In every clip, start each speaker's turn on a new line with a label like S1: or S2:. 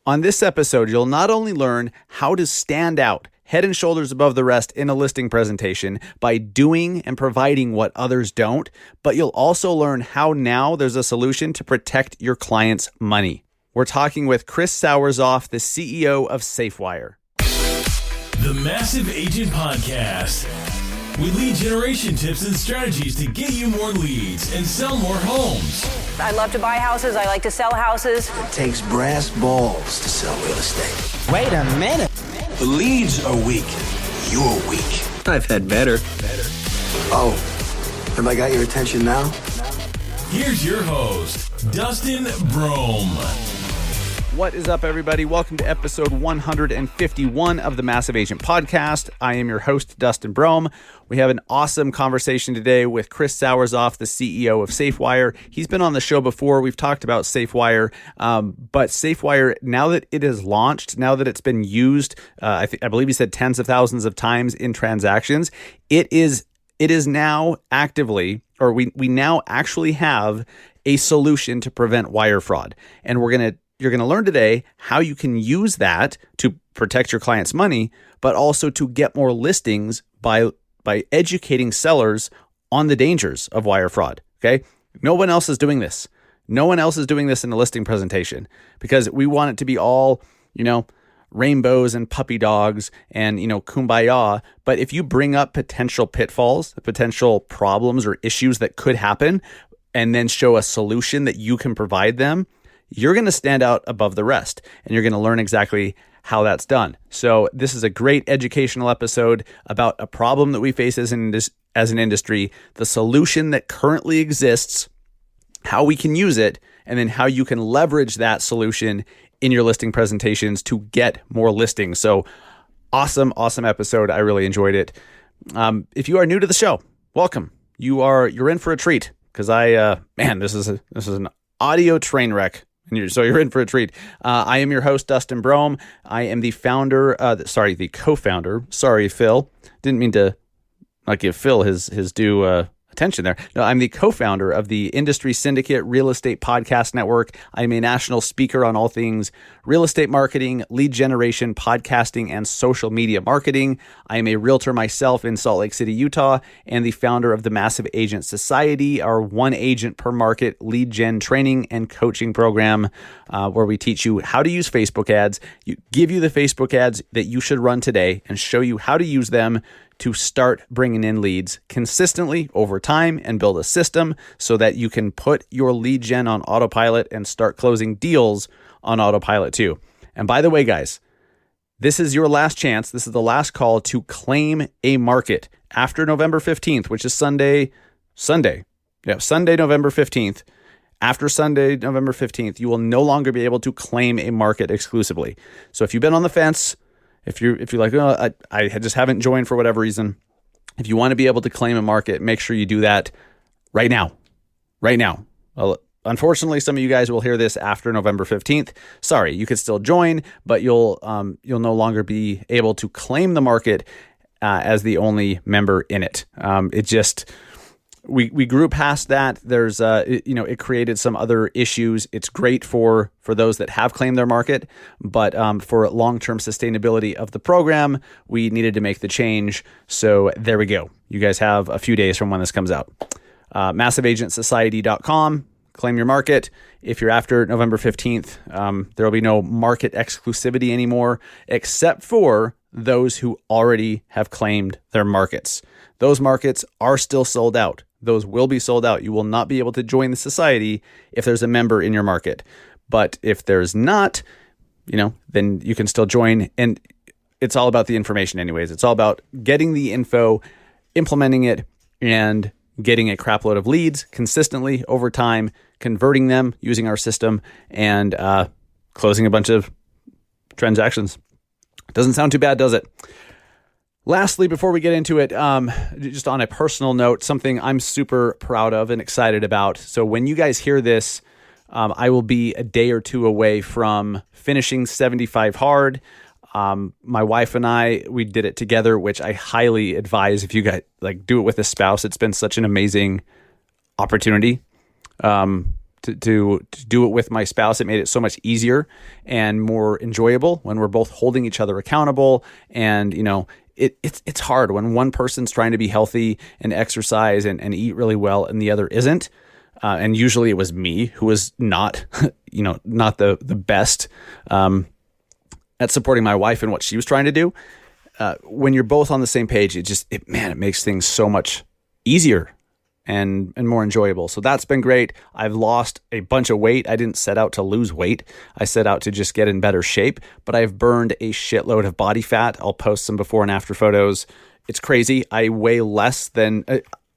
S1: On this episode, you'll not only learn how to stand out head and shoulders above the rest in a listing presentation by doing and providing what others don't, but you'll also learn how now there's a solution to protect your client's money. We're talking with Chris Sauerzopf, the CEO of Safewire.
S2: The Massive Agent Podcast, with lead generation tips and strategies to get you more leads and sell more homes.
S3: I love to buy houses. I like to sell houses.
S4: It takes brass balls to sell real estate.
S5: Wait a minute.
S4: The leads are weak. You're weak.
S5: I've had better.
S4: Oh, have I got your attention now?
S2: Here's your host, Dustin Brohm.
S1: What is up, everybody? Welcome to episode 151 of the Massive Agent Podcast. I am your host, Dustin Brohm. We have an awesome conversation today with Chris Sauerzopf, the CEO of Safewire. He's been on the show before. We've talked about Safewire, but Safewire, now that it is launched, now that it's been used, I believe he said tens of thousands of times in transactions, it is now actively, or we now actually have a solution to prevent wire fraud. And you're going to learn today how you can use that to protect your client's money, but also to get more listings by educating sellers on the dangers of wire fraud. Okay. No one else is doing this. No one else is doing this in a listing presentation because we want it to be all, rainbows and puppy dogs and, kumbaya. But if you bring up potential pitfalls, potential problems or issues that could happen, and then show a solution that you can provide them, you're going to stand out above the rest and you're going to learn exactly how that's done. So this is a great educational episode about a problem that we face as an industry, the solution that currently exists, how we can use it, and then how you can leverage that solution in your listing presentations to get more listings. So awesome episode. I really enjoyed it. If you are new to the show, welcome. You're in for a treat because this is an audio train wreck. So you're in for a treat. I am your host, Dustin Brohm. I am the co-founder. Sorry, Phil. Didn't mean to not give Phil his due attention there. No, I'm the co-founder of the Industry Syndicate Real Estate Podcast Network. I'm a national speaker on all things real estate marketing, lead generation, podcasting, and social media marketing. I am a realtor myself in Salt Lake City, Utah, and the founder of the Massive Agent Society, our one agent per market lead gen training and coaching program, where we teach you how to use Facebook ads, give you the Facebook ads that you should run today, and show you how to use them to start bringing in leads consistently over time and build a system so that you can put your lead gen on autopilot and start closing deals on autopilot too. And by the way, guys, this is your last chance. This is the last call to claim a market after November 15th, which is Sunday, November 15th. After Sunday, November 15th, you will no longer be able to claim a market exclusively. So if you've been on the fence, if you're like, I just haven't joined for whatever reason, if you want to be able to claim a market, make sure you do that right now. Well, unfortunately, some of you guys will hear this after November 15th. Sorry, you could still join, but you'll no longer be able to claim the market as the only member in it. We grew past that. There's it created some other issues. It's great for those that have claimed their market, but for long-term sustainability of the program, we needed to make the change. So there we go. You guys have a few days from when this comes out. MassiveAgentSociety.com. Claim your market. If you're after November 15th, there will be no market exclusivity anymore, except for those who already have claimed their markets. Those markets are still sold out. Those will be sold out. You will not be able to join the society if there's a member in your market. But if there's not, then you can still join. And it's all about the information anyways. It's all about getting the info, implementing it, and getting a crap load of leads consistently over time, converting them using our system, and closing a bunch of transactions. Doesn't sound too bad, does it? Lastly, before we get into it, just on a personal note, something I'm super proud of and excited about. So when you guys hear this, I will be a day or two away from finishing 75 Hard. My wife and I, we did it together, which I highly advise if you guys do it with a spouse. It's been such an amazing opportunity. to do it with my spouse. It made it so much easier and more enjoyable when we're both holding each other accountable. And, it's hard when one person's trying to be healthy and exercise and eat really well and the other isn't. And usually it was me who was not, not the best at supporting my wife and what she was trying to do. When you're both on the same page, it makes things so much easier and more enjoyable. So that's been great. I've lost a bunch of weight. I didn't set out to lose weight. I set out to just get in better shape, but I've burned a shitload of body fat. I'll post some before and after photos. It's crazy. I weigh less than,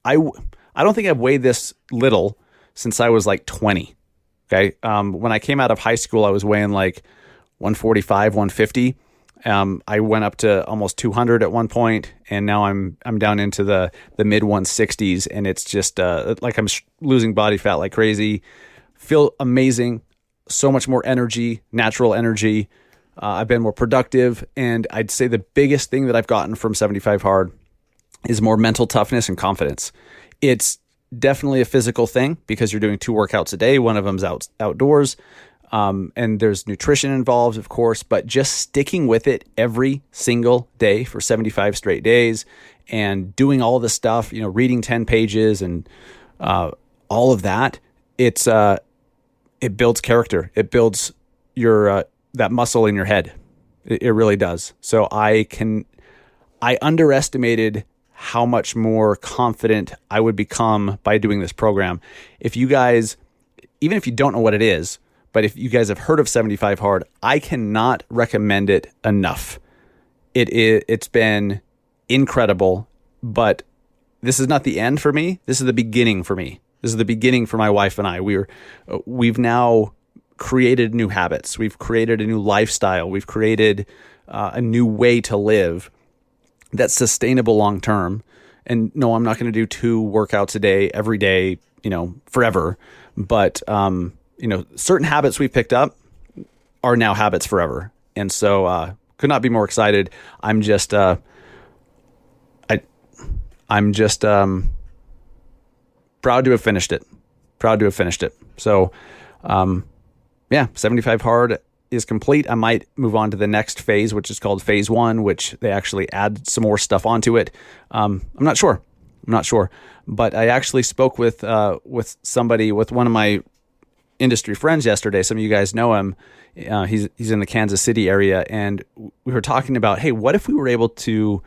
S1: I don't think I've weighed this little since I was like 20. Okay. When I came out of high school, I was weighing like 145, 150. I went up to almost 200 at one point, and now I'm down into the mid 160s, and it's just like I'm losing body fat like crazy. Feel amazing, so much more energy, natural energy. I've been more productive, and I'd say the biggest thing that I've gotten from 75 Hard is more mental toughness and confidence. It's definitely a physical thing because you're doing 2 workouts a day. One of them's outdoors. And there's nutrition involved, of course, but just sticking with it every single day for 75 straight days and doing all the stuff, reading 10 pages and all of that, it builds character. It builds your that muscle in your head. It really does. So I underestimated how much more confident I would become by doing this program. If you guys, even if you don't know what it is, but if you guys have heard of 75 Hard, I cannot recommend it enough. It's been incredible, but this is not the end for me. This is the beginning for me. This is the beginning for my wife and I. We've now created new habits. We've created a new lifestyle. We've created a new way to live that's sustainable long term. And no, I'm not going to do 2 workouts a day every day, forever. But certain habits we've picked up are now habits forever. And so could not be more excited. I'm just proud to have finished it. So 75 Hard is complete. I might move on to the next phase, which is called phase 1, which they actually add some more stuff onto it. I'm not sure, but I actually spoke with somebody, with one of my industry friends yesterday. Some of you guys know him. He's in the Kansas City area, and we were talking about, hey, what if we were able to,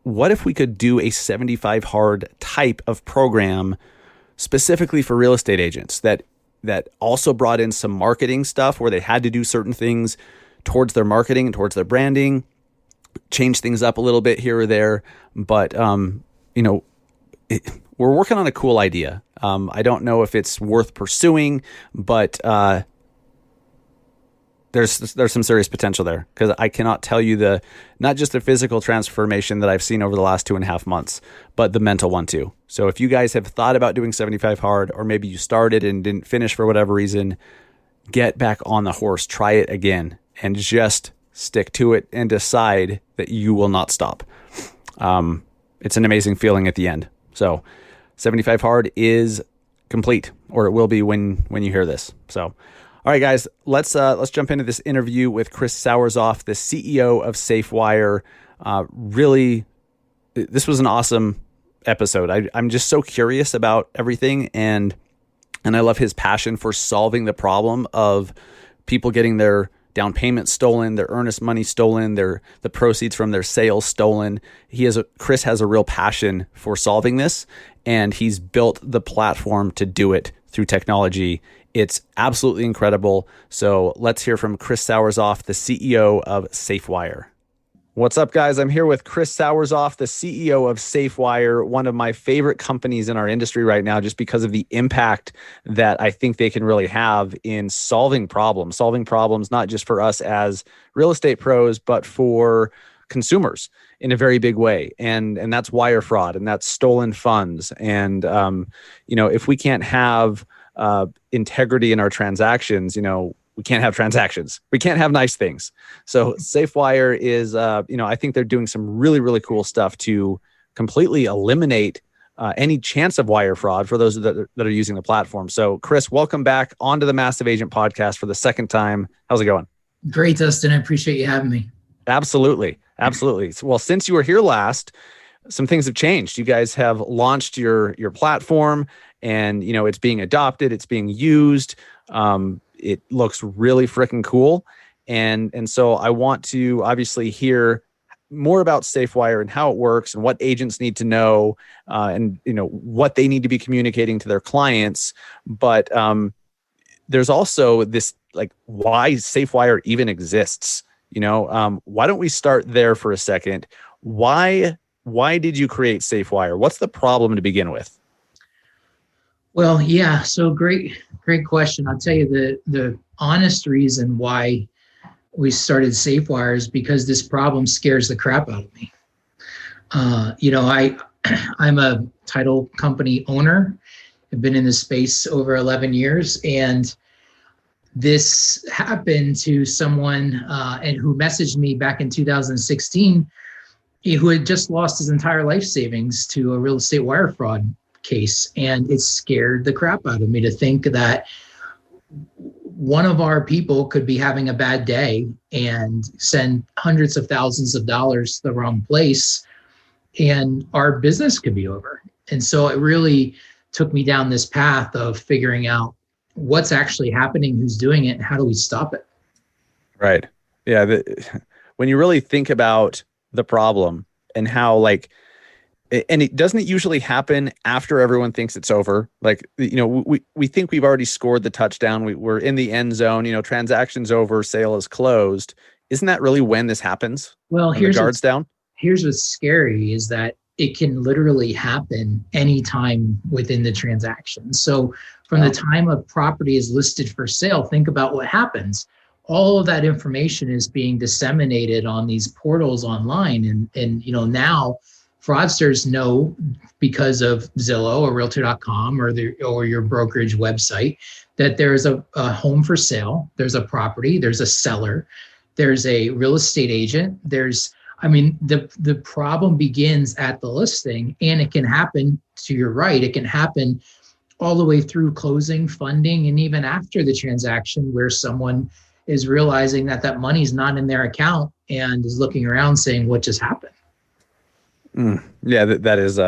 S1: what if we could do a 75 Hard type of program specifically for real estate agents that also brought in some marketing stuff where they had to do certain things towards their marketing and towards their branding, change things up a little bit here or there. But, we're working on a cool idea. I don't know if it's worth pursuing, but there's some serious potential there, because I cannot tell you not just the physical transformation that I've seen over the last 2.5 months, but the mental one too. So if you guys have thought about doing 75 Hard, or maybe you started and didn't finish for whatever reason, get back on the horse, try it again, and just stick to it and decide that you will not stop. It's an amazing feeling at the end. So 75 Hard is complete, or it will be when you hear this. So, all right, guys, let's jump into this interview with Chris Sauerzopf, the CEO of Safewire. Really, this was an awesome episode. I'm just so curious about everything, and I love his passion for solving the problem of people getting their down payment stolen, their earnest money stolen, the proceeds from their sales stolen. Chris has a real passion for solving this, and he's built the platform to do it through technology. It's absolutely incredible. So let's hear from Chris Sauerzopf, the CEO of Safewire. What's up, guys? I'm here with Chris Sauerzopf, the CEO of Safewire, one of my favorite companies in our industry right now, just because of the impact that I think they can really have in solving problems not just for us as real estate pros, but for consumers in a very big way. And that's wire fraud, and that's stolen funds. And, if we can't have integrity in our transactions, we can't have transactions. We can't have nice things. So Safewire is, I think they're doing some really, really cool stuff to completely eliminate any chance of wire fraud for those that are using the platform. So Chris, welcome back onto the Massive Agent podcast for the second time. How's it going?
S5: Great, Dustin. I appreciate you having me.
S1: Absolutely. Well, since you were here last, some things have changed. You guys have launched your platform, and it's being adopted, it's being used. It looks really freaking cool. And so I want to obviously hear more about Safewire and how it works and what agents need to know, and what they need to be communicating to their clients. But there's also this, like, why Safewire even exists. Why don't we start there for a second? Why did you create Safewire? What's the problem to begin with?
S5: Well, yeah. So great question. I'll tell you the honest reason why we started Safewire is because this problem scares the crap out of me. I'm a title company owner. I've been in this space over 11 years, and this happened to someone who messaged me back in 2016, who had just lost his entire life savings to a real estate wire fraud case. And it scared the crap out of me to think that one of our people could be having a bad day and send hundreds of thousands of dollars to the wrong place, and our business could be over. And so it really took me down this path of figuring out what's actually happening, who's doing it, and how do we stop it?
S1: Right. Yeah. When you really think about the problem and how, and it doesn't usually happen after everyone thinks it's over. We think we've already scored the touchdown. We're in the end zone, transaction's over, sale is closed. Isn't that really when this happens?
S5: Well,
S1: when the guard's down?
S5: Here's what's scary is that it can literally happen anytime within the transaction. So from the time a property is listed for sale, think about what happens. All of that information is being disseminated on these portals online. And now fraudsters know, because of Zillow or Realtor.com or your brokerage website, that there's a home for sale, there's a property, there's a seller, there's a real estate agent, the problem begins at the listing, and it can happen, to your right, it can happen all the way through closing, funding, and even after the transaction, where someone is realizing that money's not in their account and is looking around saying, what just happened?
S1: Yeah, that is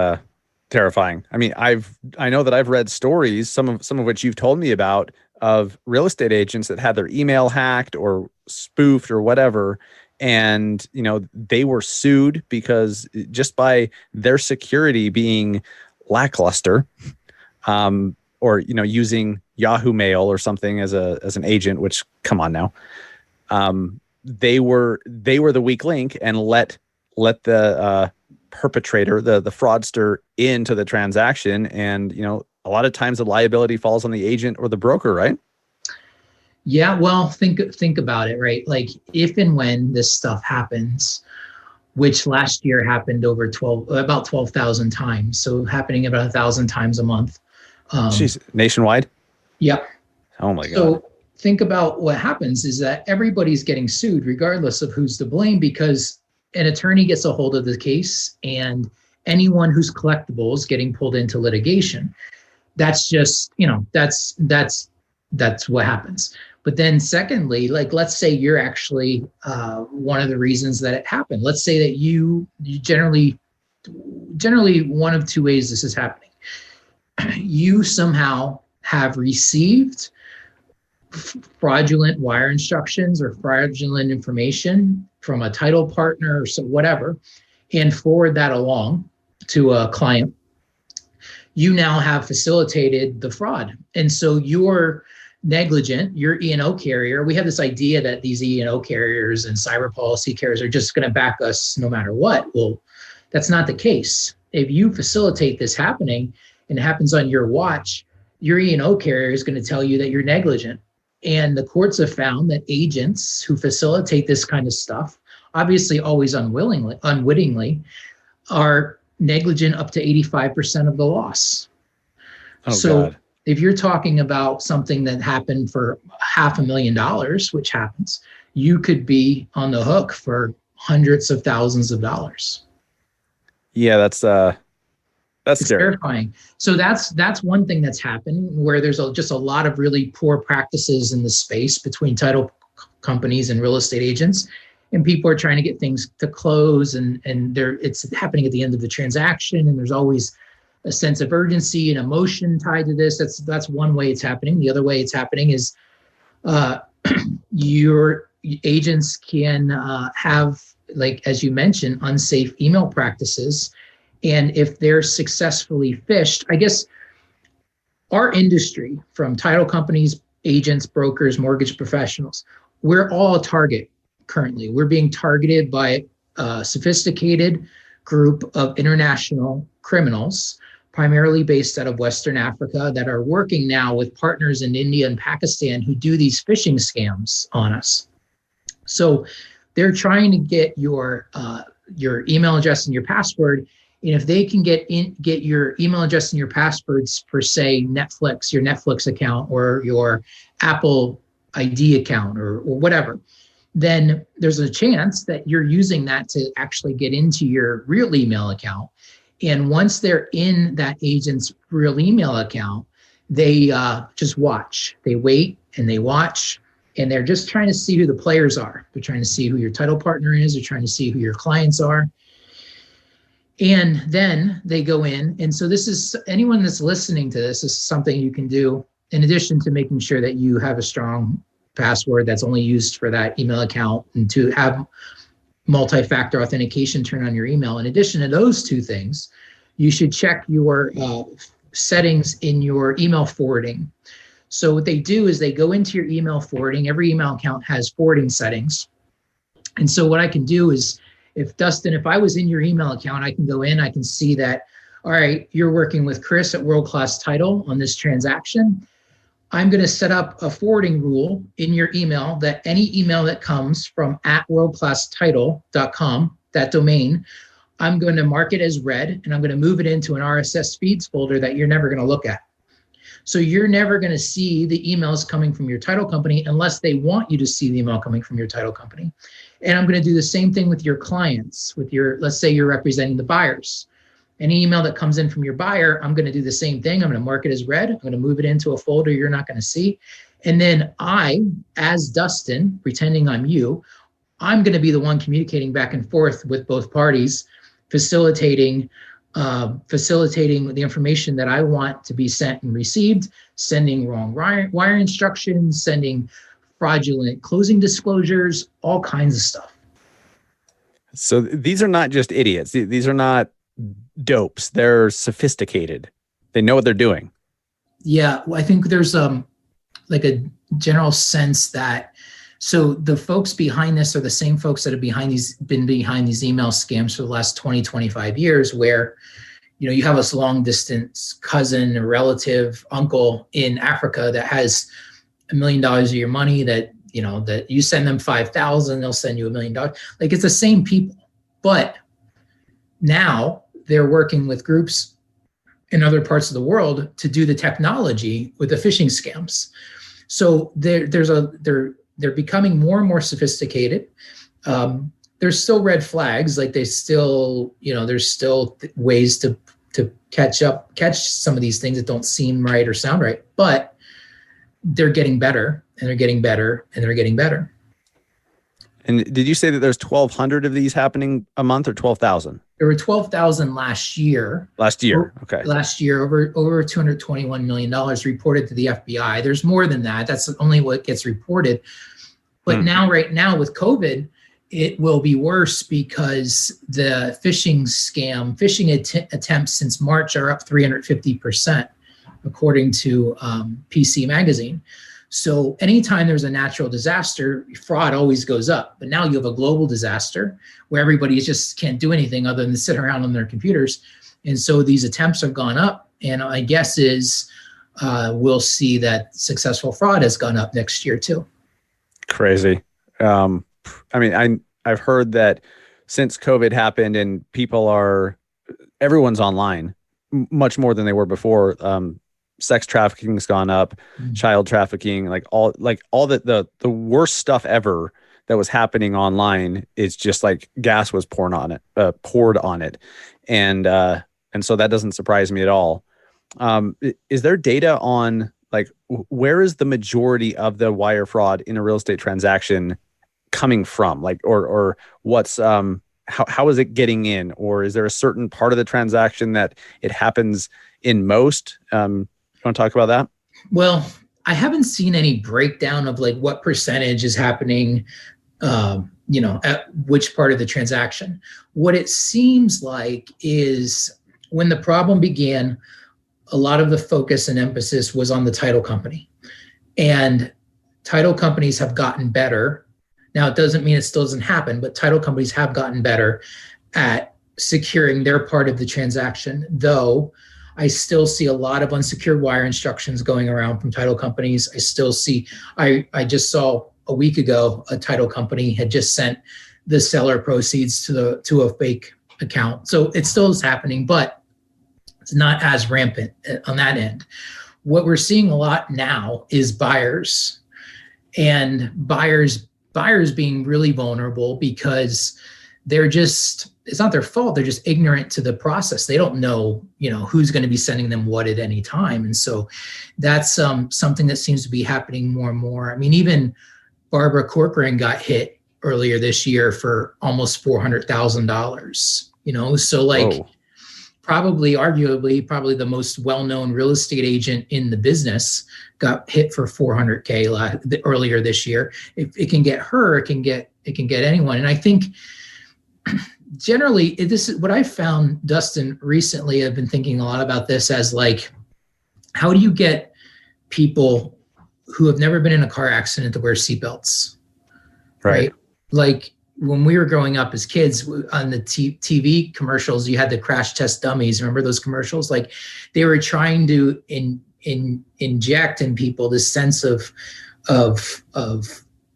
S1: terrifying. I know that I've read stories, some of which you've told me about, of real estate agents that had their email hacked or spoofed or whatever. And, they were sued because just by their security being lackluster, or, using Yahoo Mail or something as an agent, which, come on now, they were the weak link and let the perpetrator, the fraudster, into the transaction. And, a lot of times the liability falls on the agent or the broker, right?
S5: Yeah, well, think about it, right? Like, if and when this stuff happens, which last year happened about 12,000 times. So happening about 1,000 times a month.
S1: Jeez, nationwide?
S5: Yep.
S1: Oh my God.
S5: So think about what happens is that everybody's getting sued regardless of who's to blame, because an attorney gets a hold of the case, and anyone who's collectible is getting pulled into litigation. That's just, that's what happens. But then secondly, let's say you're actually one of the reasons that it happened. Let's say that you generally one of two ways this is happening. You somehow have received fraudulent wire instructions or fraudulent information from a title partner or whatever, and forward that along to a client. You now have facilitated the fraud. And so you're negligent, your E&O carrier. We have this idea that these E&O carriers and cyber policy carriers are just going to back us no matter what. Well, that's not the case. If you facilitate this happening and it happens on your watch, your E&O carrier is going to tell you that you're negligent. And the courts have found that agents who facilitate this kind of stuff, obviously always unwittingly, are negligent up to 85% of the loss.
S1: Oh,
S5: so
S1: God.
S5: If you're talking about something that happened for $500,000, which happens, you could be on the hook for hundreds of thousands of dollars.
S1: Yeah, that's That's
S5: It's
S1: scary.
S5: terrifying. So that's one thing that's happening, where there's just a lot of really poor practices in the space between title companies and real estate agents, and people are trying to get things to close, and it's happening at the end of the transaction, and there's always a sense of urgency and emotion tied to this. That's one way it's happening. The other way it's happening is your agents can have, like, as you mentioned, unsafe email practices. And if they're successfully phished, I guess our industry, from title companies, agents, brokers, mortgage professionals, we're all a target currently. We're being targeted by a sophisticated group of international criminals, primarily based out of Western Africa, that are working now with partners in India and Pakistan who do these phishing scams on us. So they're trying to get your email address and your password. And if they can get your email address and your passwords for, say, Netflix, your Netflix account, or your Apple ID account, or whatever, then there's a chance that you're using that to actually get into your real email account. And once they're in that agent's real email account, they just watch. They wait and they watch, and they're just trying to see who the players are. They're trying to see who your title partner is. They're trying to see who your clients are. And then they go in. And so this is, anyone that's listening to this is something you can do in addition to making sure that you have a strong password that's only used for that email account, and to have multi-factor authentication turned on your email. In addition to those two things, you should check your settings in your email forwarding. So what they do is they go into your email forwarding. Every email account has forwarding settings. And so what I can do is, if I was in your email account, I can go in, I can see that, all right, you're working with Chris at World Class Title on this transaction. I'm going to set up a forwarding rule in your email that any email that comes from @worldclasstitle.com, that domain, I'm going to mark it as read, and I'm going to move it into an RSS feeds folder that you're never going to look at. So you're never going to see the emails coming from your title company unless they want you to see the email coming from your title company. And I'm going to do the same thing with your clients, let's say you're representing the buyers. Any email that comes in from your buyer, I'm going to do the same thing. I'm going to mark it as read. I'm going to move it into a folder you're not going to see. And then I, as Dustin, pretending I'm you, I'm going to be the one communicating back and forth with both parties, facilitating the information that I want to be sent and received, sending wrong wire instructions, sending fraudulent closing disclosures, all kinds of stuff.
S1: So these are not just idiots. These are not dopes. They're sophisticated. They know what they're doing.
S5: Yeah, well, I think there's like a general sense that, so the folks behind this are the same folks that have been behind these email scams for the last 20, 25 years, where, you have a long distance cousin or relative, uncle in Africa that has $1 million of your money, that you send them 5,000, they'll send you $1 million. Like, it's the same people, but now they're working with groups in other parts of the world to do the technology with the phishing scams. So they're becoming more and more sophisticated. There's still red flags, like there's still ways to catch some of these things that don't seem right or sound right, but they're getting better, and they're getting better, and they're getting better.
S1: And did you say that there's 1,200 of these happening a month, or 12,000?
S5: There were 12,000 last year.
S1: Last year, okay.
S5: Last year, over $221 million reported to the FBI. There's more than that. That's only what gets reported. But right now with COVID, it will be worse, because the phishing attempts since March are up 350%, according to PC Magazine. So anytime there's a natural disaster, fraud always goes up. But now you have a global disaster where everybody just can't do anything other than sit around on their computers. And so these attempts have gone up. And my guess is we'll see that successful fraud has gone up next year too.
S1: Crazy. I've heard that since COVID happened and everyone's online much more than they were before. Sex trafficking's gone up, child trafficking, all the worst stuff ever that was happening online is just like gas was poured on it. And And so that doesn't surprise me at all. Is there data on like where is the majority of the wire fraud in a real estate transaction coming from? Like, or what's, how is it getting in? Or is there a certain part of the transaction that it happens in most? You want to talk about that?
S5: Well, I haven't seen any breakdown of like what percentage is happening, at which part of the transaction. What it seems like is when the problem began, a lot of the focus and emphasis was on the title company. And title companies have gotten better. Now, it doesn't mean it still doesn't happen, but title companies have gotten better at securing their part of the transaction, though I still see a lot of unsecured wire instructions going around from title companies. I still see, I just saw a week ago, a title company had just sent the seller proceeds to a fake account. So it still is happening, but it's not as rampant on that end. What we're seeing a lot now is buyers being really vulnerable because they're just, it's not their fault. They're just ignorant to the process. They don't know, who's going to be sending them what at any time. And so that's something that seems to be happening more and more. I mean, even Barbara Corcoran got hit earlier this year for almost $400,000, so like, whoa. Arguably the most well-known real estate agent in the business got hit for $400K earlier this year. If it can get her, it can get anyone. And I think generally, this is what I found, Dustin, recently. I've been thinking a lot about this as like, how do you get people who have never been in a car accident to wear seatbelts? Right? Like when we were growing up as kids on the TV commercials, you had the crash test dummies. Remember those commercials? Like they were trying to inject in people this sense of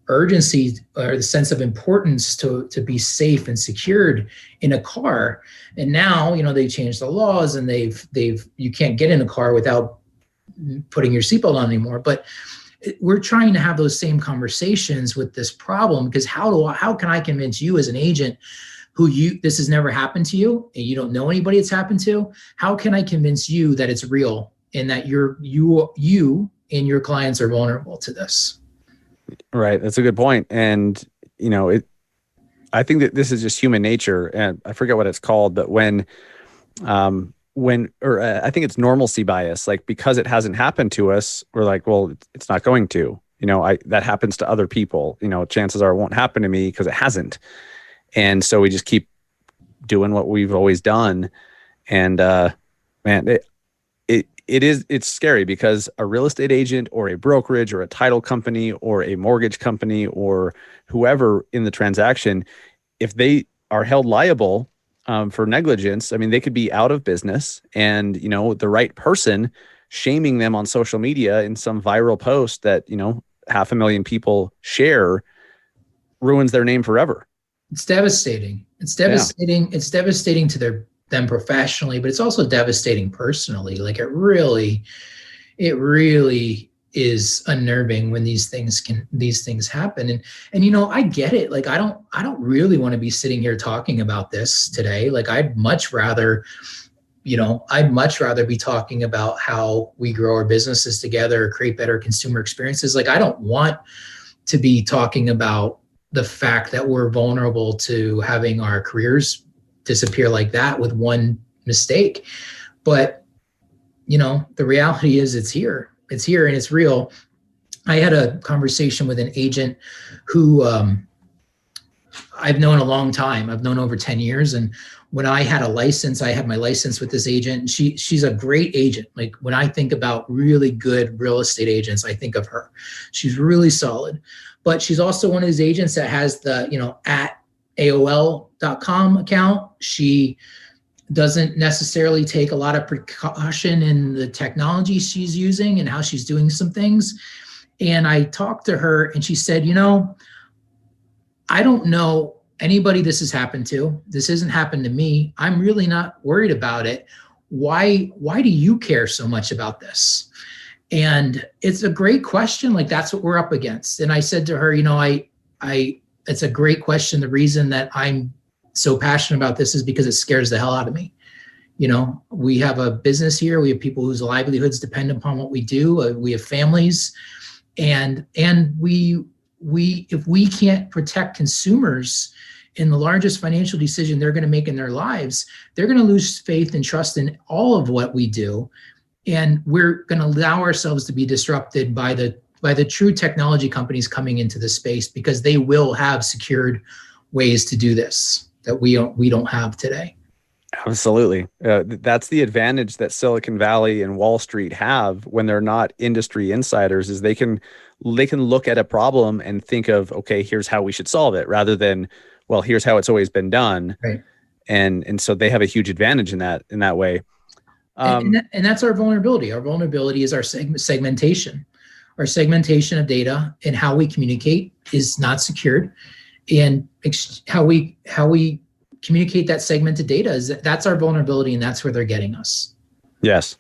S5: urgency or the sense of importance to be safe and secured in a car. And now, they changed the laws and you can't get in a car without putting your seatbelt on anymore. But we're trying to have those same conversations with this problem, because how can I convince you as an agent this has never happened to you and you don't know anybody it's happened to? How can I convince you that it's real and that you and your clients are vulnerable to this?
S1: Right. That's a good point. And, I think that this is just human nature, and I forget what it's called, but I think it's normalcy bias, like because it hasn't happened to us, we're like, well, it's not going to, that happens to other people, chances are it won't happen to me because it hasn't. And so we just keep doing what we've always done. And, man, it's scary because a real estate agent or a brokerage or a title company or a mortgage company or whoever in the transaction, if they are held liable for negligence, I mean, they could be out of business, and, the right person shaming them on social media in some viral post that, 500,000 people share ruins their name forever.
S5: It's devastating. It's devastating. Yeah. It's devastating to them professionally, but it's also devastating personally. Like it really is unnerving when these things happen. And I get it. Like I don't really want to be sitting here talking about this today. Like I'd much rather be talking about how we grow our businesses together, create better consumer experiences. Like I don't want to be talking about the fact that we're vulnerable to having our careers disappear like that with one mistake. But, the reality is it's here and it's real. I had a conversation with an agent who I've known a long time. I've known over 10 years. And when I had my license with this agent. She's a great agent. Like when I think about really good real estate agents, I think of her. She's really solid. But she's also one of those agents that has the, at AOL.com account. She doesn't necessarily take a lot of precaution in the technology she's using and how she's doing some things. And I talked to her and she said, I don't know anybody this has happened to. This hasn't happened to me. I'm really not worried about it. Why do you care so much about this? And it's a great question. Like that's what we're up against. And I said to her, it's a great question. The reason that I'm so passionate about this is because it scares the hell out of me. We have a business here. We have people whose livelihoods depend upon what we do. We have families, and we if we can't protect consumers in the largest financial decision they're going to make in their lives, they're going to lose faith and trust in all of what we do, and we're going to allow ourselves to be disrupted by the true technology companies coming into the space, because they will have secured ways to do this that we don't have today.
S1: Absolutely. That's the advantage that Silicon Valley and Wall Street have when they're not industry insiders, is they can look at a problem and think of, okay, here's how we should solve it, rather than, well, here's how it's always been done.
S5: Right.
S1: And so they have a huge advantage in that way.
S5: And that's our vulnerability. Our vulnerability is our segmentation. Our segmentation of data and how we communicate is not secured. And how we communicate that segmented data that's our vulnerability, and that's where they're getting us.
S1: Yes.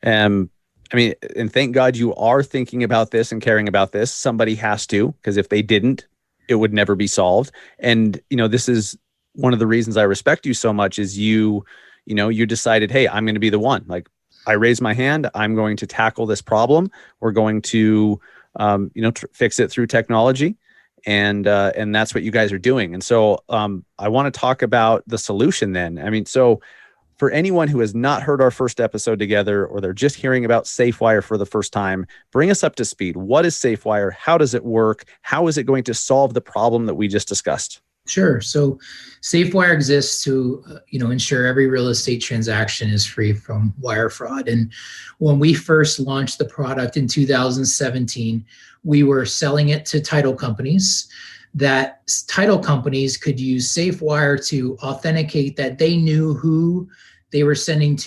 S1: And thank God you are thinking about this and caring about this. Somebody has to, because if they didn't, it would never be solved. And, this is one of the reasons I respect you so much, is you decided, hey, I'm going to be the one. Like, I raise my hand. I'm going to tackle this problem. We're going to, fix it through technology. And that's what you guys are doing. And so I want to talk about the solution then. So for anyone who has not heard our first episode together, or they're just hearing about Safewire for the first time, bring us up to speed. What is Safewire? How does it work? How is it going to solve the problem that we just discussed?
S5: Sure. So Safewire exists to, ensure every real estate transaction is free from wire fraud. And when we first launched the product in 2017, we were selling it to title companies. That title companies could use Safewire to authenticate that they knew who they were sending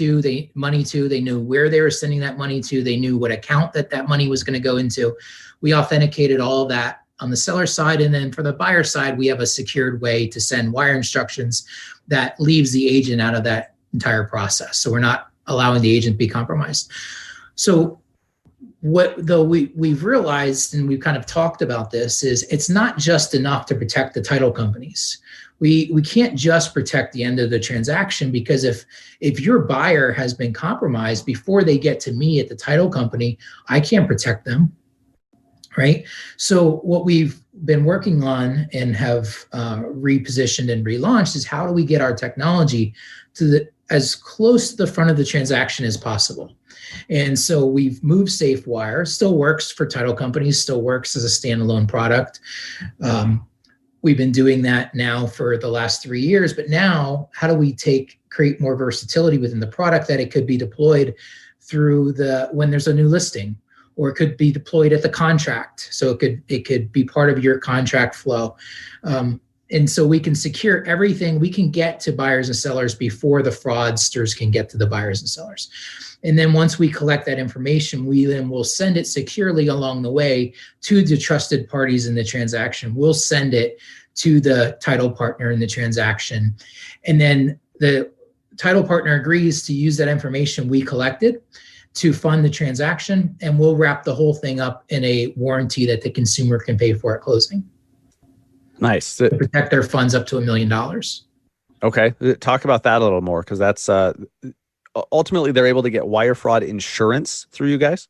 S5: money to. They knew where they were sending that money to. They knew what account that money was going to go into. We authenticated all of that on the seller side. And then for the buyer side, we have a secured way to send wire instructions that leaves the agent out of that entire process. So we're not allowing the agent to be compromised. So we've realized, and we've kind of talked about this, is it's not just enough to protect the title companies. We can't just protect the end of the transaction, because if your buyer has been compromised before they get to me at the title company, I can't protect them. Right. So what we've been working on and have repositioned and relaunched is, how do we get our technology to as close to the front of the transaction as possible? And so we've moved Safewire. Still works for title companies, still works as a standalone product. We've been doing that now for the last 3 years, but now how do we create more versatility within the product, that it could be deployed through when there's a new listing, or it could be deployed at the contract. So it could be part of your contract flow. And so we can secure everything. We can get to buyers and sellers before the fraudsters can get to the buyers and sellers. And then once we collect that information, we then will send it securely along the way to the trusted parties in the transaction. We'll send it to the title partner in the transaction. And then the title partner agrees to use that information we collected to fund the transaction, and we'll wrap the whole thing up in a warranty that the consumer can pay for at closing.
S1: Nice.
S5: To protect their funds up to $1 million.
S1: Okay. Talk about that a little more, because that's ultimately they're able to get wire fraud insurance through you guys.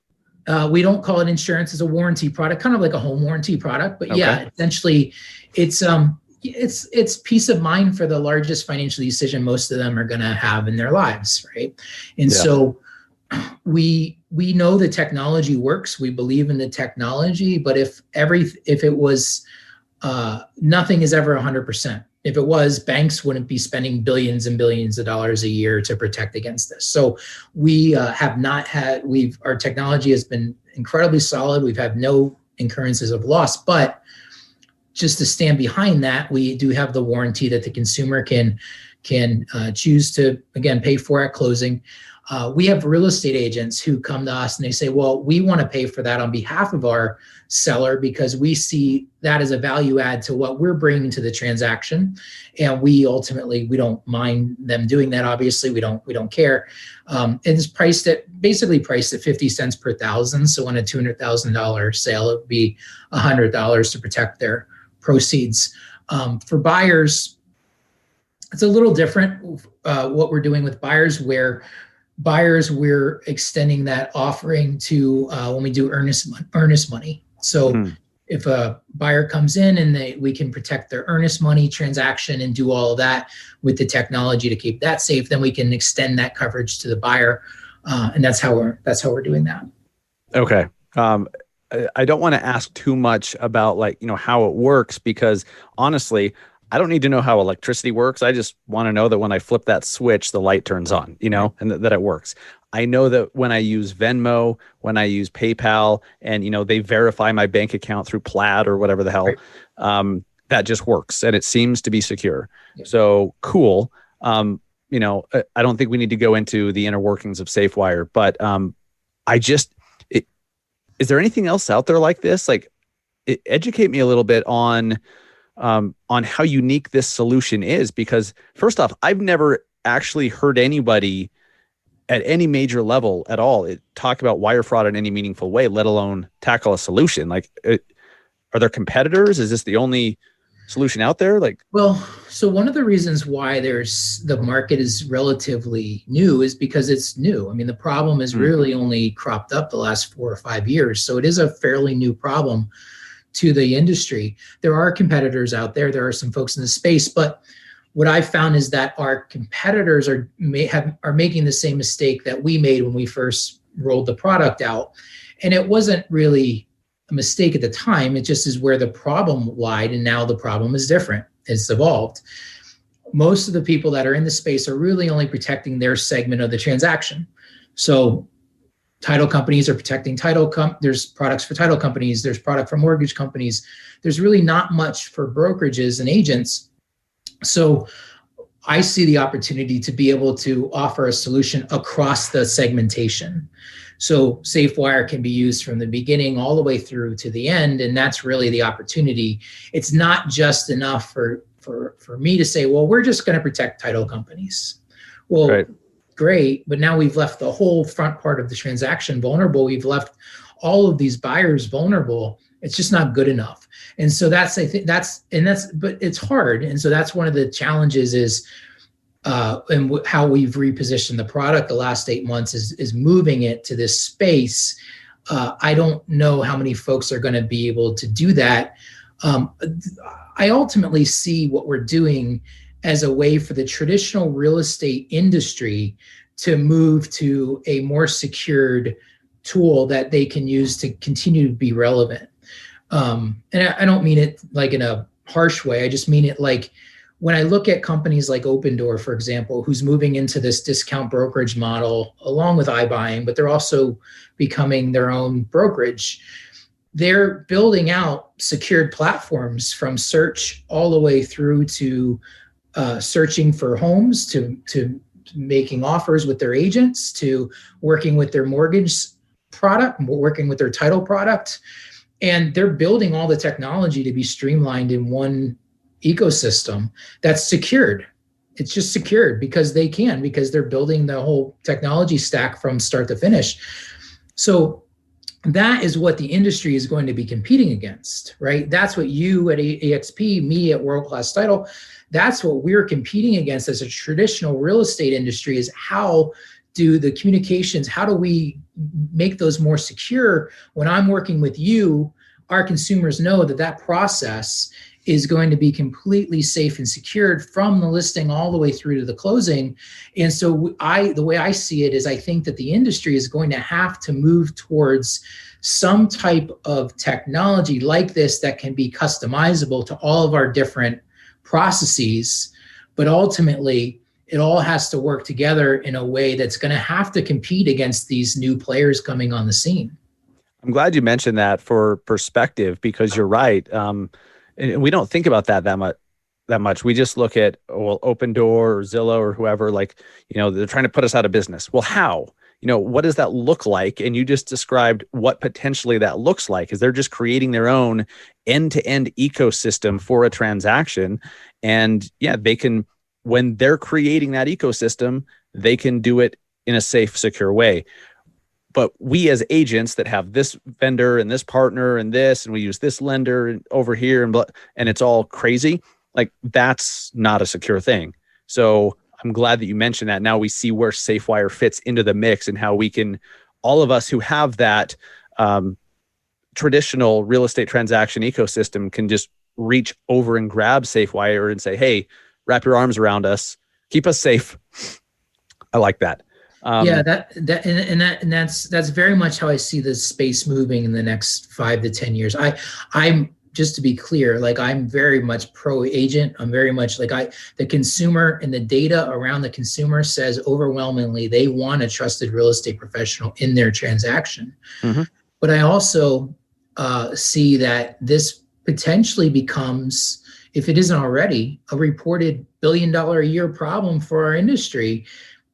S5: We don't call it insurance. It's a warranty product, kind of like a home warranty product. But yeah, essentially it's peace of mind for the largest financial decision most of them are going to have in their lives. Right. And so we know the technology works. We believe in the technology, but if it was, nothing is ever 100%. If it was, banks wouldn't be spending billions and billions of dollars a year to protect against this. So we have not had, our technology has been incredibly solid. We've had no occurrences of loss, but just to stand behind that, we do have the warranty that the consumer can choose to, again, pay for at closing. We have real estate agents who come to us and they say, well, we want to pay for that on behalf of our seller because we see that as a value add to what we're bringing to the transaction. And we don't mind them doing that. Obviously, we don't care. And it's basically priced at 50 cents per thousand. So on a $200,000 sale, it would be $100 to protect their proceeds. For buyers, It's a little different what we're doing with buyers, where buyers, we're extending that offering to when we do earnest money. So if a buyer comes in and we can protect their earnest money transaction and do all of that with the technology to keep that safe, then we can extend that coverage to the buyer, and that's how we're doing that.
S1: Okay. I don't want to ask too much about how it works, because honestly, I don't need to know how electricity works. I just want to know that when I flip that switch, the light turns on, and that it works. I know that when I use Venmo, when I use PayPal, and, they verify my bank account through Plaid or whatever the hell, that just works and it seems to be secure. Yeah. So cool. I don't think we need to go into the inner workings of Safewire, but is there anything else out there like this? Educate me a little bit on how unique this solution is, because first off, I've never actually heard anybody at any major level at all talk about wire fraud in any meaningful way, let alone tackle a solution. Are there competitors? Is this the only solution out there?
S5: Well, so one of the reasons why the market is relatively new is because it's new. I mean, the problem has really only cropped up the last 4 or 5 years. So it is a fairly new problem to the industry. There are competitors out there. There are some folks in the space, but what I found is that our competitors are making the same mistake that we made when we first rolled the product out. And it wasn't really a mistake at the time. It just is where the problem lied. And now the problem is different. It's evolved. Most of the people that are in the space are really only protecting their segment of the transaction. So title companies are protecting there's products for title companies. There's product for mortgage companies. There's really not much for brokerages and agents. So I see the opportunity to be able to offer a solution across the segmentation. So Safewire can be used from the beginning all the way through to the end. And that's really the opportunity. It's not just enough for me to say, well, we're just going to protect title companies. Well, right. Great. But now we've left the whole front part of the transaction vulnerable. We've left all of these buyers vulnerable. It's just not good enough. And so but it's hard. And so that's one of the challenges is, and how we've repositioned the product the last 8 months is moving it to this space. I don't know how many folks are going to be able to do that. I ultimately see what we're doing as a way for the traditional real estate industry to move to a more secured tool that they can use to continue to be relevant. And I don't mean it in a harsh way. I just mean it when I look at companies like Opendoor, for example, who's moving into this discount brokerage model along with iBuying, but they're also becoming their own brokerage. They're building out secured platforms from search all the way through to searching for homes, to making offers with their agents, to working with their mortgage product, working with their title product. And they're building all the technology to be streamlined in one ecosystem that's secured. It's just secured because they're building the whole technology stack from start to finish. So that is what the industry is going to be competing against, right? That's what you at EXP, me at World Class Title, that's what we're competing against as a traditional real estate industry, is how do the communications, how do we make those more secure? When I'm working with you, our consumers know that process is going to be completely safe and secured from the listing all the way through to the closing. And so the way I see it is, I think that the industry is going to have to move towards some type of technology like this that can be customizable to all of our different processes. But ultimately, it all has to work together in a way that's going to have to compete against these new players coming on the scene.
S1: I'm glad you mentioned that for perspective, because you're right. And we don't think about that much. We just look at, Opendoor or Zillow or whoever, they're trying to put us out of business. Well, how? What does that look like? And you just described what potentially that looks like, is they're just creating their own end-to-end ecosystem for a transaction. And yeah, they can, when they're creating that ecosystem, they can do it in a safe, secure way. But we as agents that have this vendor and this partner and this, and we use this lender over here and it's all crazy, that's not a secure thing. So I'm glad that you mentioned that. Now we see where Safewire fits into the mix and how we can, all of us who have that traditional real estate transaction ecosystem can just reach over and grab Safewire and say, hey, wrap your arms around us, keep us safe. I like that.
S5: That's very much how I see this space moving in the next 5 to 10 years. I'm just to be clear, like I'm very much pro agent. I'm very much like the consumer, and the data around the consumer says overwhelmingly they want a trusted real estate professional in their transaction. Mm-hmm. But I also see that this potentially becomes, if it isn't already, a reported $1 billion a year problem for our industry.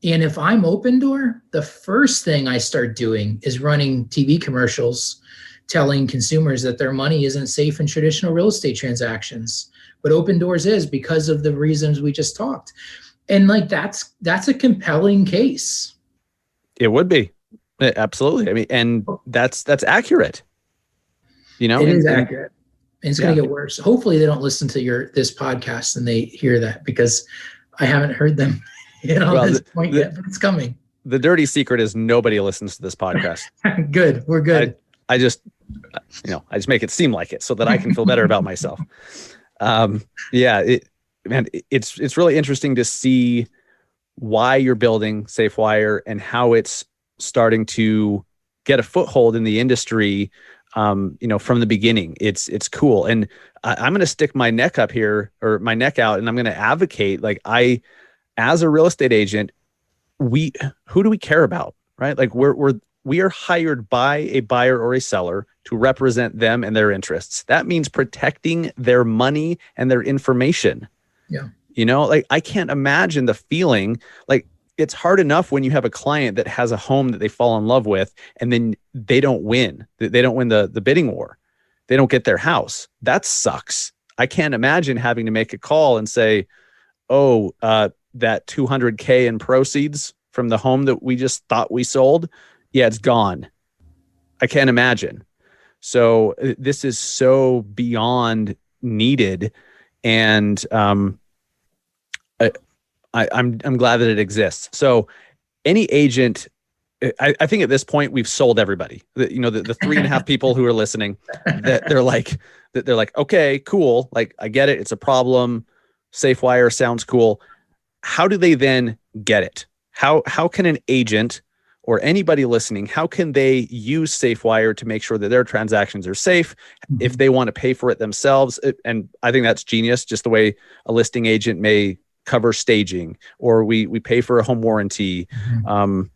S5: And if I'm Open Door, the first thing I start doing is running TV commercials telling consumers that their money isn't safe in traditional real estate transactions, but Open Doors is, because of the reasons we just talked. And like that's a compelling case.
S1: It would be. Absolutely. I mean, and that's accurate. You know,
S5: it is accurate. And it's going to get worse. Hopefully they don't listen to this podcast and they hear that, because I haven't heard them this point yet, but it's coming.
S1: The dirty secret is nobody listens to this podcast.
S5: Good. We're good.
S1: I just make it seem like it so that I can feel better about myself. It's really interesting to see why you're building Safewire and how it's starting to get a foothold in the industry. From the beginning, it's cool. And I'm going to stick my neck out, and I'm going to advocate, as a real estate agent, who do we care about, right? Like we are hired by a buyer or a seller to represent them and their interests. That means protecting their money and their information.
S5: Yeah.
S1: I can't imagine the feeling, it's hard enough when you have a client that has a home that they fall in love with and then they don't win. They don't win the bidding war. They don't get their house. That sucks. I can't imagine having to make a call and say, that $200K in proceeds from the home that we just thought we sold, it's gone. I can't imagine. So this is so beyond needed. And I'm glad that it exists. So any agent, I think at this point we've sold everybody. The 3.5 people who are listening, that they're like, okay, cool. Like, I get it. It's a problem. Safewire sounds cool. How do they then get it? How can an agent or anybody listening, how can they use Safewire to make sure that their transactions are safe if they want to pay for it themselves? And I think that's genius, just the way a listing agent may cover staging, or we pay for a home warranty. And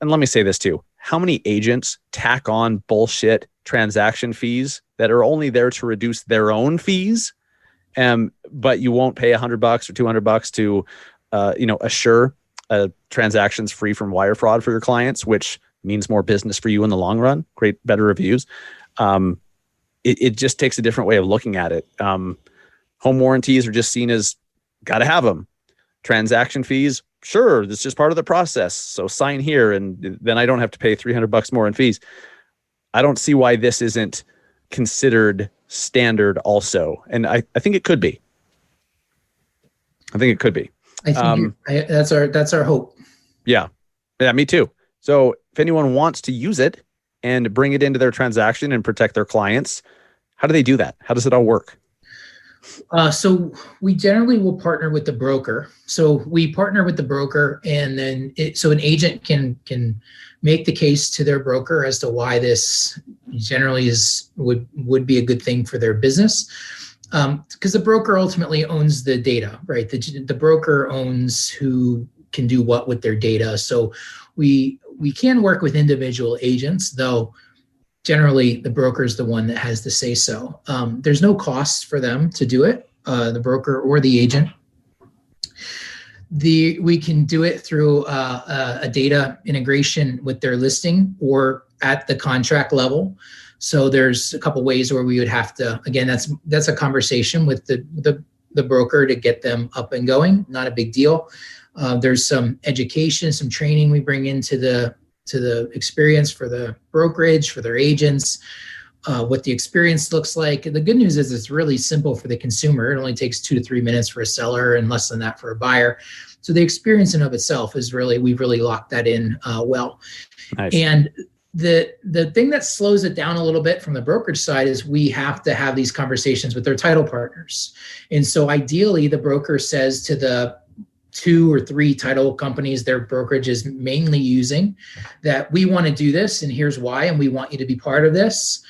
S1: let me say this too. How many agents tack on bullshit transaction fees that are only there to reduce their own fees? But you won't pay $100 or $200 to, assure transactions free from wire fraud for your clients, which means more business for you in the long run, create better reviews. It just takes a different way of looking at it. Home warranties are just seen as got to have them. Transaction fees, sure, that's just part of the process. So sign here, and then I don't have to pay $300 more in fees. I don't see why this isn't considered standard also. And I think it could be. I think that's our hope. Yeah, me too. So if anyone wants to use it and bring it into their transaction and protect their clients, how do they do that? How does it all work?
S5: So we generally will partner with the broker. So we partner with the broker, and then so an agent can make the case to their broker as to why this generally would be a good thing for their business. Because the broker ultimately owns the data, right? The broker owns who can do what with their data. So we can work with individual agents, though generally the broker is the one that has the say so. There's no cost for them to do it, the broker or the agent. We can do it through a data integration with their listing or at the contract level. So there's a couple ways where we would have to, again, that's a conversation with the broker to get them up and going. Not a big deal. There's some education, some training we bring into the experience for the brokerage, for their agents. what the experience looks like. The good news is it's really simple for the consumer. It only takes 2 to 3 minutes for a seller and less than that for a buyer. So the experience in of itself is we've really locked that in well.
S1: Nice.
S5: And the thing that slows it down a little bit from the brokerage side is we have to have these conversations with their title partners. And so ideally the broker says to the 2 or 3 title companies their brokerage is mainly using that we want to do this and here's why, and we want you to be part of this.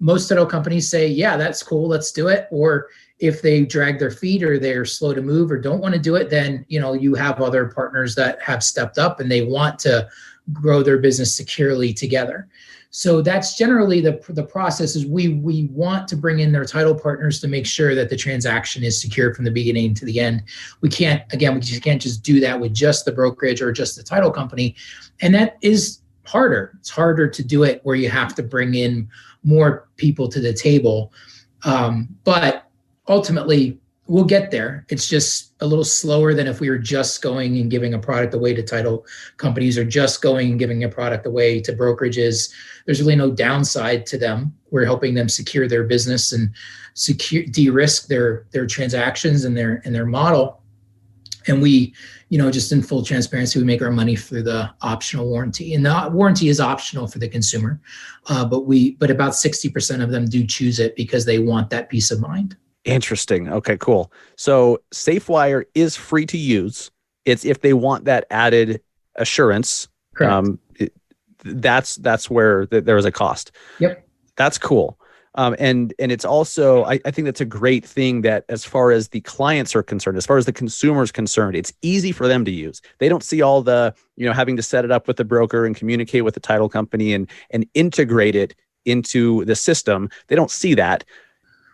S5: Most title companies say, yeah, that's cool, let's do it. Or if they drag their feet or they're slow to move or don't want to do it, then you have other partners that have stepped up and they want to grow their business securely together. So that's generally the process is we want to bring in their title partners to make sure that the transaction is secure from the beginning to the end. We can't just do that with just the brokerage or just the title company. And that is harder. It's harder to do it where you have to bring in more people to the table. But ultimately, we'll get there. It's just a little slower than if we were just going and giving a product away to title companies or just going and giving a product away to brokerages. There's really no downside to them. We're helping them secure their business and de-risk their transactions and their model. And we, just in full transparency, we make our money through the optional warranty. And the warranty is optional for the consumer, but about 60% of them do choose it because they want that peace of mind.
S1: Interesting. Okay, cool. So Safewire is free to use. It's if they want that added assurance.
S5: Correct.
S1: That's where there is a cost.
S5: Yep.
S1: That's cool. And it's also, I think that's a great thing that as far as the clients are concerned, as far as the consumer is concerned, it's easy for them to use. They don't see all the, having to set it up with the broker and communicate with the title company and integrate it into the system. They don't see that.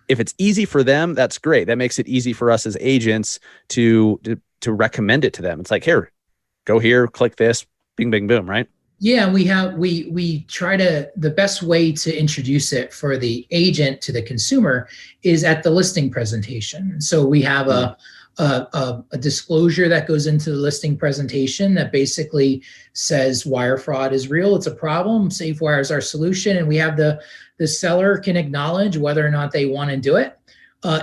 S1: If it's easy for them, that's great. That makes it easy for us as agents to recommend it to them. It's like, here, go here, click this, bing, bing, boom, right?
S5: Yeah, we try to, the best way to introduce it for the agent to the consumer is at the listing presentation. So we have a disclosure that goes into the listing presentation that basically says wire fraud is real. It's a problem. Safewire is our solution. And we have the seller can acknowledge whether or not they want to do it.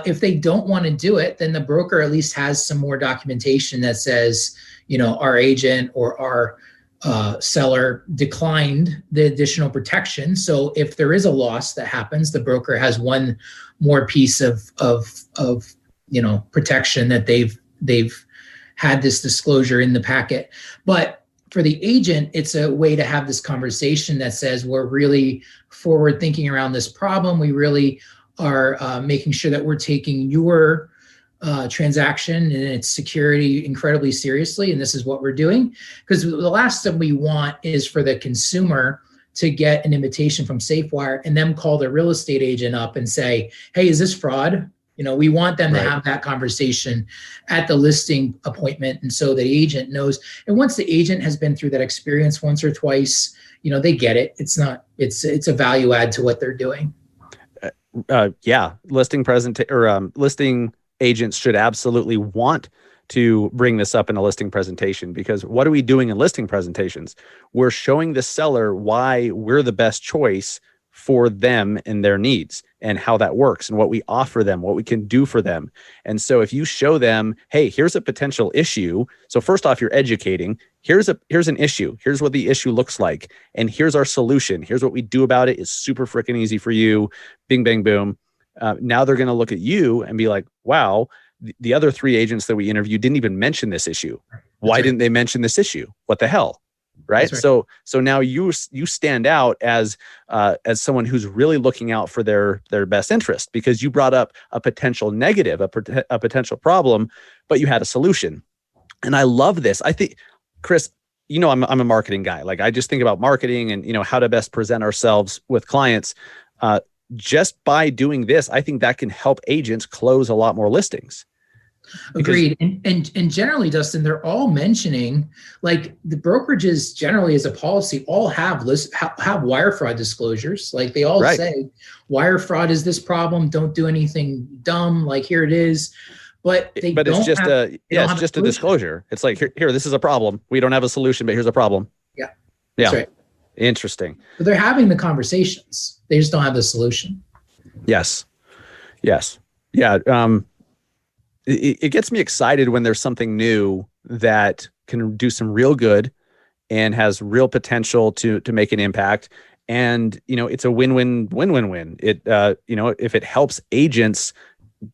S5: If they don't want to do it, then the broker at least has some more documentation that says, our agent or our seller declined the additional protection. So if there is a loss that happens, the broker has one more piece of protection that they've had this disclosure in the packet. But for the agent, it's a way to have this conversation that says we're really forward thinking around this problem. We really are making sure that we're taking your transaction and its security incredibly seriously. And this is what we're doing. Because the last thing we want is for the consumer to get an invitation from Safewire and them call their real estate agent up and say, hey, is this fraud? We want them to have that conversation at the listing appointment. And so the agent knows. And once the agent has been through that experience once or twice, they get it. It's a value add to what they're doing.
S1: Listing agents should absolutely want to bring this up in a listing presentation, because what are we doing in listing presentations? We're showing the seller why we're the best choice for them and their needs and how that works and what we offer them, what we can do for them. And so if you show them, hey, here's a potential issue. So first off, you're educating. Here's an issue. Here's what the issue looks like. And here's our solution. Here's what we do about it. It's super freaking easy for you. Bing, bang, boom. Now they're going to look at you and be like, wow, the other 3 agents that we interviewed didn't even mention this issue. Why didn't they mention this issue? What the hell? Right. So now you stand out as someone who's really looking out for their best interest, because you brought up a potential negative, a potential problem, but you had a solution. And I love this. I think, Chris, I'm a marketing guy. Like, I just think about marketing and, how to best present ourselves with clients. Just by doing this, I think that can help agents close a lot more listings.
S5: Agreed. And generally, Dustin, they're all mentioning, like, the brokerages generally as a policy all have wire fraud disclosures. Like, they all say wire fraud is this problem. Don't do anything dumb. Like, here it is. But it's just a disclosure. It's like, here, this is a problem. We don't have a solution, but here's a problem. Yeah.
S1: Yeah.
S5: That's right.
S1: Interesting.
S5: But they're having the conversations. They just don't have the solution.
S1: Yes. Yeah. It gets me excited when there's something new that can do some real good and has real potential to make an impact. And, it's a win-win. It, if it helps agents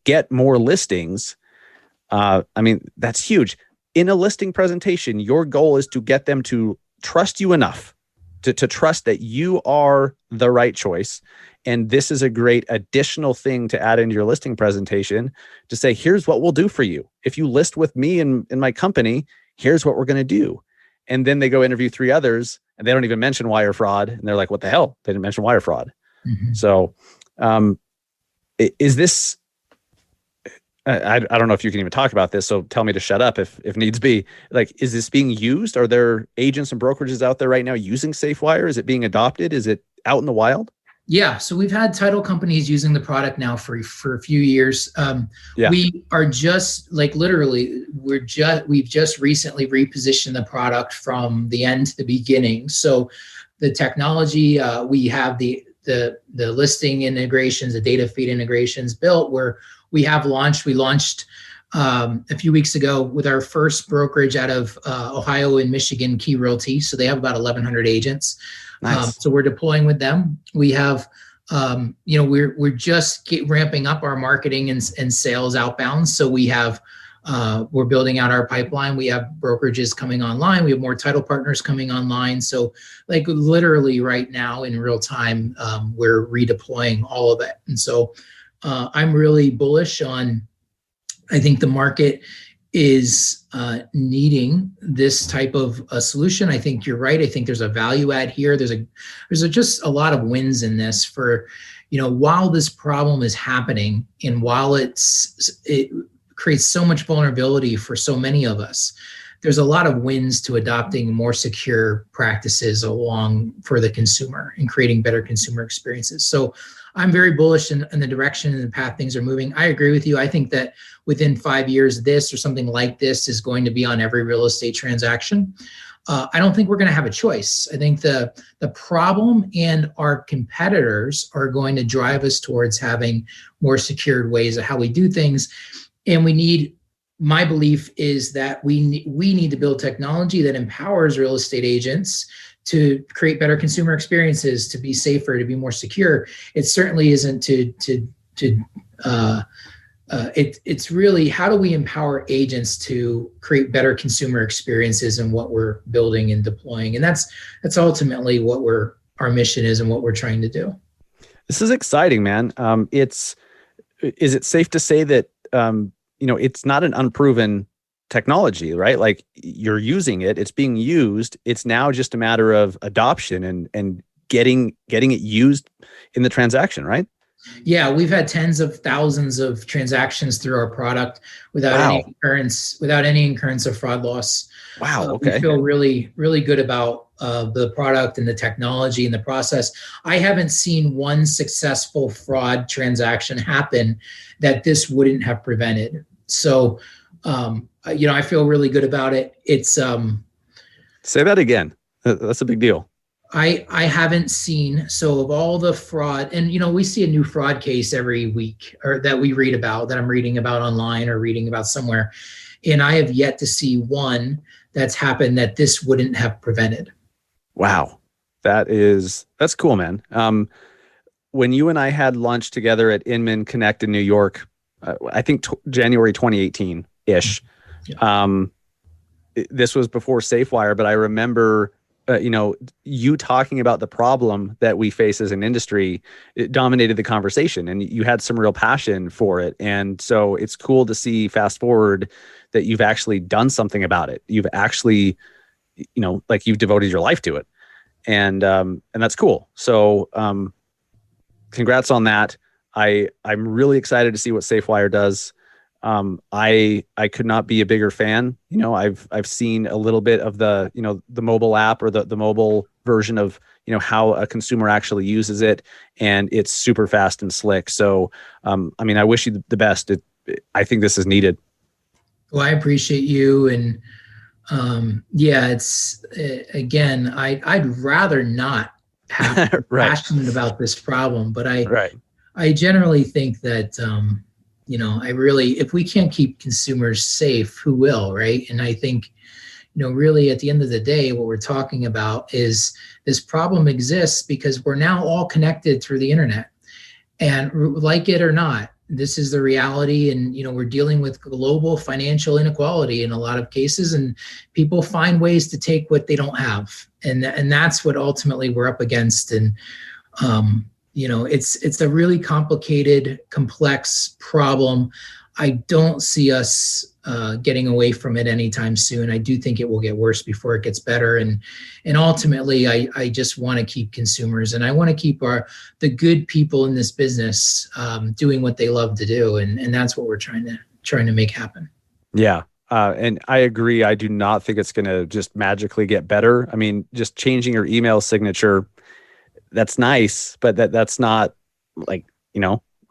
S1: get more listings, that's huge. In a listing presentation, your goal is to get them to trust you enough to trust that you are the right choice. And this is a great additional thing to add into your listing presentation to say, here's what we'll do for you. If you list with me in my company, here's what we're going to do. And then they go interview 3 others and they don't even mention wire fraud. And they're like, what the hell? They didn't mention wire fraud. Mm-hmm. So is this, I don't know if you can even talk about this, so tell me to shut up if needs be. Like, is this being used? Are there agents and brokerages out there right now using Safewire? Is it being adopted? Is it out in the wild?
S5: Yeah, so we've had title companies using the product now for a few years. We are just literally, we've just recently repositioned the product from the end to the beginning. So the technology, we have the listing integrations, the data feed integrations built where we launched a few weeks ago with our first brokerage out of Ohio and Michigan, Key Realty. So they have about 1,100 agents.
S1: Nice.
S5: So we're deploying with them. We have, we're just ramping up our marketing and sales outbound. So we have, we're building out our pipeline. We have brokerages coming online. We have more title partners coming online. So literally right now in real time, we're redeploying all of it. And so I'm really bullish on, I think the market is needing this type of a solution. I think you're right. I think there's a value add here. There's just a lot of wins in this for, while this problem is happening and while it creates so much vulnerability for so many of us, there's a lot of wins to adopting more secure practices along for the consumer and creating better consumer experiences. So I'm very bullish in the direction and the path things are moving. I agree with you. I think that within 5 years, this or something like this is going to be on every real estate transaction. I don't think we're going to have a choice. I think the problem and our competitors are going to drive us towards having more secured ways of how we do things. And my belief is that we need to build technology that empowers real estate agents to create better consumer experiences, to be safer, to be more secure. It certainly isn't it's really how do we empower agents to create better consumer experiences in what we're building and deploying. And that's ultimately what our mission is and what we're trying to do.
S1: This is exciting, man. Is it safe to say that, it's not an unproven technology, right? Like you're using it, it's being used. It's now just a matter of adoption and getting it used in the transaction, right?
S5: Yeah, we've had tens of thousands of transactions through our product without any incurrence of fraud loss.
S1: Wow. Okay.
S5: We feel really, really good about the product and the technology and the process. I haven't seen one successful fraud transaction happen that this wouldn't have prevented. So, I feel really good about it. It's
S1: say that again. That's a big deal.
S5: I haven't seen, so of all the fraud, and we see a new fraud case every week or that we read about, that I'm reading about online or reading about somewhere. And I have yet to see one that's happened that this wouldn't have prevented.
S1: Wow. That's cool, man. When you and I had lunch together at Inman Connect in New York, I think January 2018-ish. Yeah. This was before Safewire, but I remember, you talking about the problem that we face as an industry. It dominated the conversation and you had some real passion for it. And so it's cool to see fast forward that you've actually done something about it. You've actually, you've devoted your life to it. And that's cool. So, congrats on that. I'm really excited to see what Safewire does. I could not be a bigger fan. I've seen a little bit of the mobile app or the mobile version of, how a consumer actually uses it, and it's super fast and slick. So, I wish you the best. I think this is needed.
S5: Well, I appreciate you. And, Yeah, it's again, I'd rather not have
S1: Right.
S5: passionate about this problem, but
S1: Right.
S5: I generally think that, I really, if we can't keep consumers safe, who will, right? And I think, really at the end of the day, what we're talking about is this problem exists because we're now all connected through the internet. And like it or not, this is the reality. And, we're dealing with global financial inequality in a lot of cases, and people find ways to take what they don't have. And that's what ultimately we're up against. And, it's a really complicated, complex problem. I don't see us getting away from it anytime soon. I do think it will get worse before it gets better. And ultimately, I just want to keep consumers, and I want to keep the good people in this business doing what they love to do. And that's what we're trying to make happen.
S1: Yeah. And I agree. I do not think it's going to just magically get better. I mean, just changing your email signature, that's nice, but that's not like,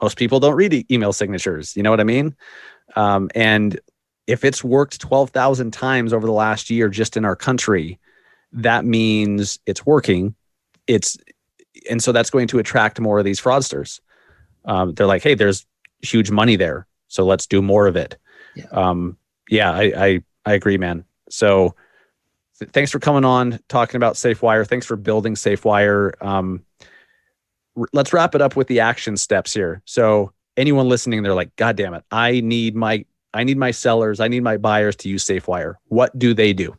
S1: most people don't read email signatures. You know what I mean? And if it's worked 12,000 times over the last year just in our country, that means it's working. And so that's going to attract more of these fraudsters. They're like, hey, there's huge money there, so let's do more of it. Yeah. I agree, man. So thanks for coming on, talking about Safewire. Thanks for building Safewire. Let's wrap it up with the action steps here. So anyone listening, they're like, God damn it, I need my sellers, I need my buyers to use Safewire. What do they do?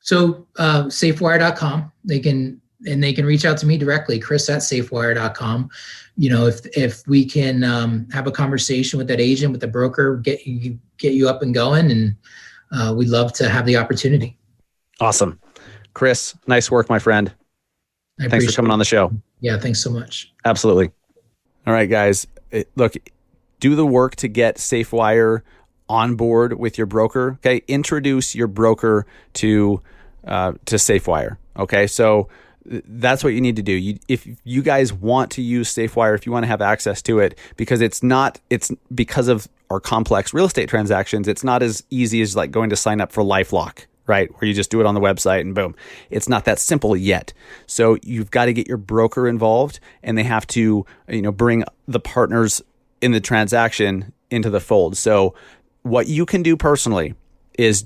S5: So safewire.com, they can reach out to me directly, chris@safewire.com. If we can have a conversation with that agent, with the broker, get you up and going, and we'd love to have the opportunity.
S1: Awesome. Chris, nice work, my friend. Thanks for coming on the show.
S5: Yeah, thanks so much.
S1: Absolutely. All right, guys. Look, do the work to get Safewire on board with your broker. Okay, introduce your broker to Safewire. Okay, so that's what you need to do. If you guys want to use Safewire, if you want to have access to it, because it's because of our complex real estate transactions, it's not as easy as like going to sign up for LifeLock, right? Where you just do it on the website and boom. It's not that simple yet. So you've got to get your broker involved, and they have to, bring the partners in the transaction into the fold. So what you can do personally is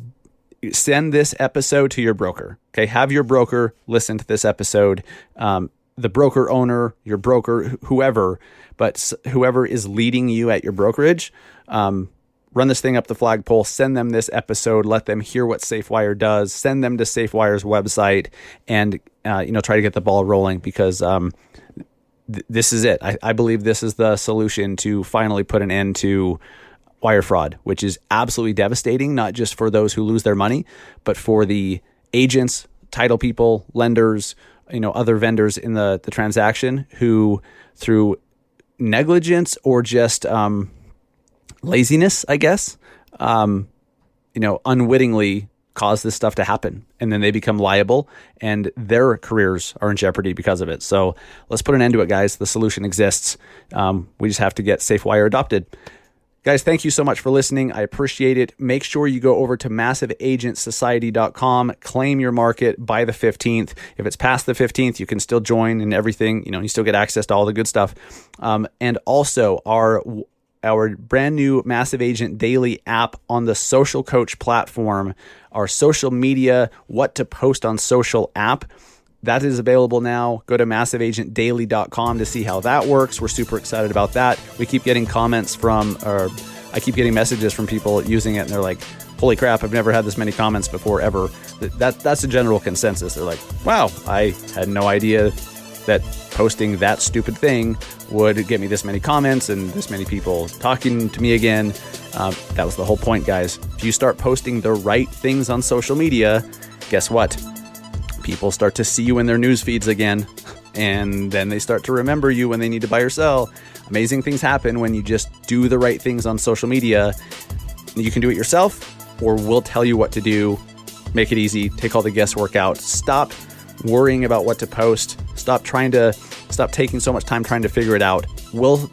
S1: send this episode to your broker. Okay. Have your broker listen to this episode. The broker owner, your broker, whoever is leading you at your brokerage, run this thing up the flagpole, send them this episode, let them hear what Safewire does, send them to Safewire's website, and try to get the ball rolling, because this is it. I believe this is the solution to finally put an end to wire fraud, which is absolutely devastating, not just for those who lose their money, but for the agents, title people, lenders, other vendors in the transaction who, through negligence or just laziness, I guess, unwittingly cause this stuff to happen, and then they become liable and their careers are in jeopardy because of it. So let's put an end to it, guys. The solution exists. We just have to get Safewire adopted. Guys, thank you so much for listening. I appreciate it. Make sure you go over to massiveagentsociety.com, claim your market by the 15th. If it's past the 15th, you can still join and everything. You still get access to all the good stuff. And also our brand new Massive Agent Daily app on the Social Coach platform, our social media, what to post on social app. That is available now. Go to massiveagentdaily.com to see how that works. We're super excited about that. We keep getting I keep getting messages from people using it, and they're like, holy crap, I've never had this many comments before, ever. That's a general consensus. They're like, wow, I had no idea that posting that stupid thing would get me this many comments and this many people talking to me again. That was the whole point, guys. If you start posting the right things on social media, guess what? People start to see you in their news feeds again, and then they start to remember you when they need to buy or sell. Amazing things happen when you just do the right things on social media. You can do it yourself, or we'll tell you what to do. Make it easy. Take all the guesswork out. Stop worrying about what to post. Stop taking so much time trying to figure it out. We'll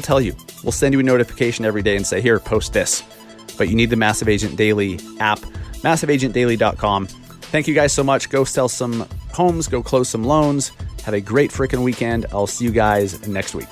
S1: tell you. We'll send you a notification every day and say, here, post this. But you need the Massive Agent Daily app MassiveAgentDaily.com. Thank you guys so much. Go sell some homes, go close some loans. Have a great freaking weekend. I'll see you guys next week.